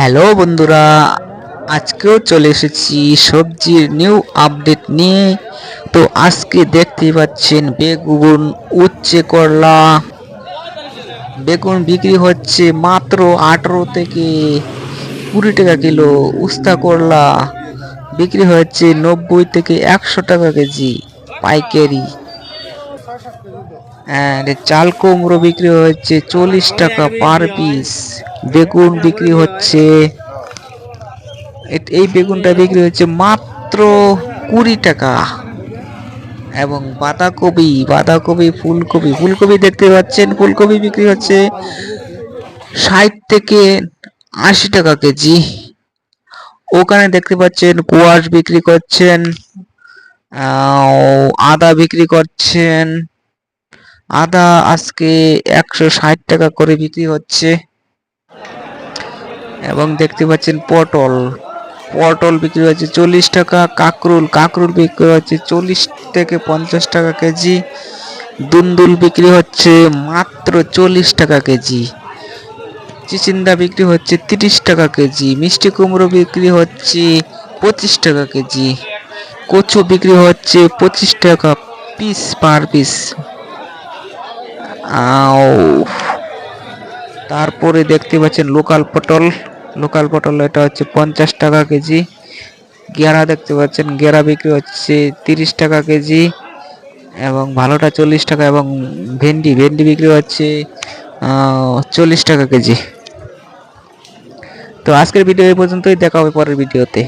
Hello বন্ধুরা, আজকেও চলে এসেছি সবজির নিউ আপডেট নিয়ে। তো আজকে দেখতেই পাচ্ছেন বেগুন, উচ্ছে করলা। বেগুন বিক্রি হচ্ছে মাত্র 18 থেকে 20 টাকা কিলো। উস্তা করলা বিক্রি হচ্ছে 90 থেকে 100 টাকা কেজি পাইকারি। চাল কুমড়ো বিক্রি হচ্ছে 40 টাকা পার পিস। বেগুন বিক্রি হচ্ছে, এই বেগুনটা বিক্রি হচ্ছে মাত্র 20 টাকা। এবং বাঁধাকপি ফুলকপি দেখতে পাচ্ছেন, ফুলকপি বিক্রি হচ্ছে 60 থেকে 80 টাকা কেজি। ওখানে দেখতে পাচ্ছেন কোয়াশ বিক্রি করছেন, আদা বিক্রি করছেন। আদা আজকে 160 টাকা করে বিক্রি হচ্ছে। এবং দেখতে পাচ্ছেন পটল বিক্রি হচ্ছে 40 টাকা। কাকরুল বিক্রি হচ্ছে 40 থেকে 50 টাকা কেজি। দুন্দুল বিক্রি হচ্ছে মাত্র 40 টাকা কেজি। চিচিন্দা বিক্রি হচ্ছে 30 টাকা কেজি। মিষ্টি কুমড়ো বিক্রি হচ্ছে 25 টাকা কেজি। কচু বিক্রি হচ্ছে 25 টাকা পিস পার পিস। তারপরে দেখতে পাচ্ছেন লোকাল পটল এটা হচ্ছে 50 টাকা কেজি। গেরা দেখতে পাচ্ছেন, গেরা বিক্রি হচ্ছে 30 টাকা কেজি এবং ভালোটা 40 টাকা। এবং ভেন্ডি বিক্রি হচ্ছে 40 টাকা কেজি। তো আজকের ভিডিও এই পর্যন্তই, দেখা হবে পরের ভিডিওতে।